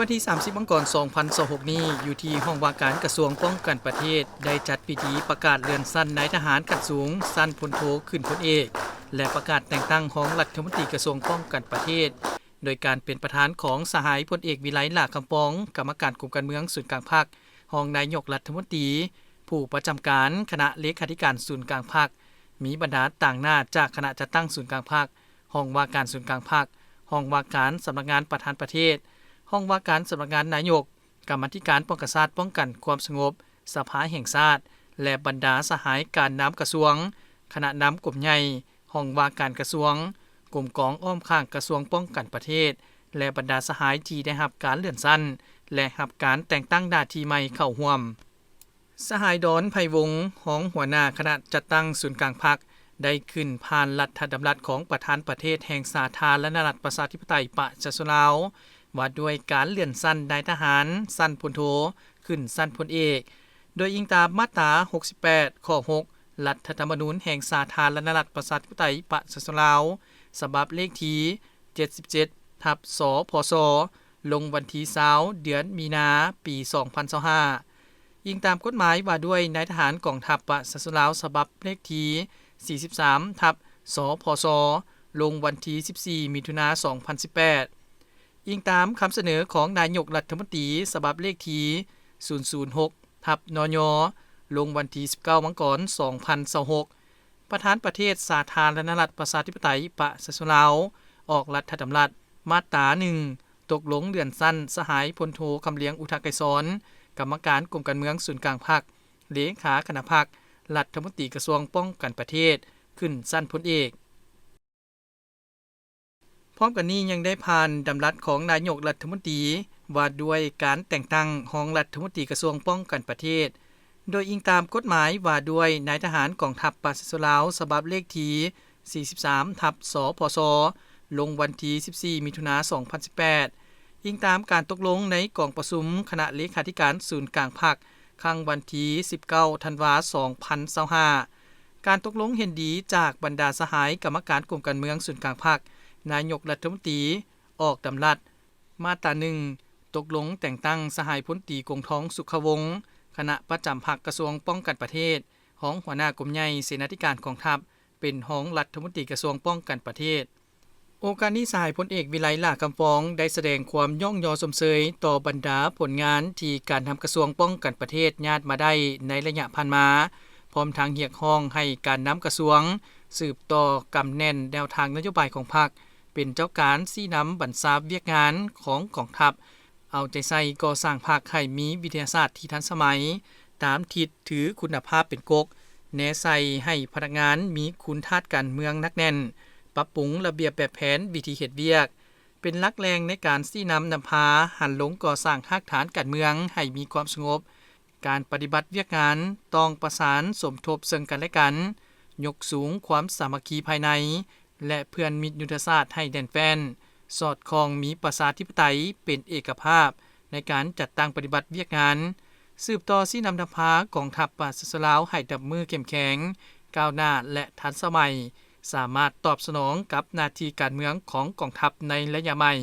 วันที่ 30 มังกร 2026 นี้อยู่ที่ห้องว่าการกระทรวงป้องกันประเทศได้จัดพิธีประกาศเลื่อนสั้นนายทหารขั้นสูงสั้นพลโทขึ้นพลเอกและประกาศแต่งตั้งของรัฐมนตรีกระทรวงป้องกันประเทศโดยการเป็นประธานของสหายพลเอกวิไลหลาคำปองกรรมการกรมการเมืองศูนย์กลางภาครองนายกรัฐมนตรีผู้ประจำการคณะเลขาธิการศูนย์กลางภาคมีบรรดาต่างหน้าจากคณะจัดตั้งศูนย์กลางภาคห้องว่าการศูนย์กลางภาคห้องว่าการสำนักงานประธานประเทศห้องว่าการสำนักงานนายกกรรมาธิการป้องกันชาติป้องกันความสงบสภาแห่งชาติและบรรดาสหายการน้ำกระทรวงคณะน้ำกรมใหญ่ห้องว่าการกระทรวงกรมกองอ้อมข้างกระทรวงป้องกันประเทศและบรรดาสหายที่ได้รับการเลื่อนสั้นและรับการแต่งตั้งหน้าที่ใหม่เข้าร่วมสหายดอนไพวงศ์รองหัวหน้าคณะจัดตั้งศูนย์กลางพรรคได้ขึ้นผ่านรัฐดำรัสของประธานประเทศแห่งสาธารณรัฐประชาธิปไตยประชาชนลาวว่าด้วยการเลื่อนสั้นนายทหารสั้นพลโทขึ้นสั้นพลเอกโดยอิงตามมาตรา68ข้อ6รัฐธรรมนูญแห่งสาธารณรัฐประชาธิปไตยประชาชนลาวฉบับเลขที่77/สพศลงวันที่20เดือนมีนาปี 2025อิงตามกฎหมายว่าด้วยนายทหารกองทัพประชาชนลาวฉบับเลขที่43/สพศลงวันที่14มิถุนายน 2018อิงตามคำเสนอของนายกรัฐมนตรีฉบับเลขที่006/นยลงวันที่19มังกร 2026ประธานประเทศสาธารณรัฐประชาธิปไตยประชาชนลาวออกรัฐดำรัสมาตรา1ตกลงเลื่อนสั้นสหายพลโทคำเลียงอุทกไกรสอนกรรมการกรมการเมืองศูนย์กลางภาคเลขาคณะภาครัฐมนตรีกระทรวงป้องกันประเทศขึ้นสั้นพลเอกพร้อมกันนี้ยังได้ผ่านดำรัสของนายกรัฐมนตรีว่าด้วยการแต่งตั้งของรัฐมนตรีกระทรวงป้องกันประเทศโดยอิงตามกฎหมายว่าด้วยนายทหารกองทัพประชาชนลาวฉบับเลขที่43/สพศลงวันที่14มิถุนายน 2018อิงตามการตกลงในกองประชุมคณะเลขาธิการศูนย์กลางภาคครั้งวันที่19ธันวาคม 2025การตกลงเห็นดีจากบรรดาสหายกรรมการกรมการเมืองศูนย์กลางภาคนายกรัฐมนตรีออกดำรัสมาตรา1ตกลงแต่งตั้งสหายพลตรีกงทองสุขวงศ์คณะประจำภาคกระทรวงป้องกันประเทศรองหัวหน้ากรมใหญ่เสนาธิการกองทัพเป็นรองรัฐมนตรีกระทรวงป้องกันประเทศโอกาสนี้สหายพลเอกวิไลหลาคำปองได้แสดงความย่องยอสมเสยต่อบรรดาผลงานที่การทำกระทรวงป้องกันประเทศญาติมาได้ในระยะผ่านมาพร้อมทางเรียกร้องให้การนำกระทรวงสืบต่อกำแน่นแนวทางนโยบายของพรรคเป็นเจ้าการซี่นำบรรษาเวียกงานของกองทัพเอาใจใส่ก่อสร้างภาคให้มีวิทยาศาสตร์ที่ทันสมัยตามทิศถือคุณภาพเป็นกกแนะใส่ให้พนักงานมีคุณธาตุการเมืองนักแน่นปรับปรุงระเบียบแบบแผนวิธีเฮ็ดเวียกเป็นหลักแรงในการซี่นำพาหันลงก่อสร้างรากฐานการเมืองให้มีความสงบการปฏิบัติเวียกงานต้องประสานสมทบซึ่งกันและกันยกสูงความสามัคคีภายในและเพื่อนมิตรยุทธศาสตร์ให้แน่นแฟ้นสอดคล้องมีประชาธิปไตยเป็นเอกภาพในการจัดตั้งปฏิบัติเวียกงานสืบต่อซี่นำพากองทัพประชาชนลาวให้ดับมือเข้มแข็งก้าวหน้าและทันสมัยสามารถตอบสนองกับหน้าที่การเมืองของกองทัพในระยะใหม่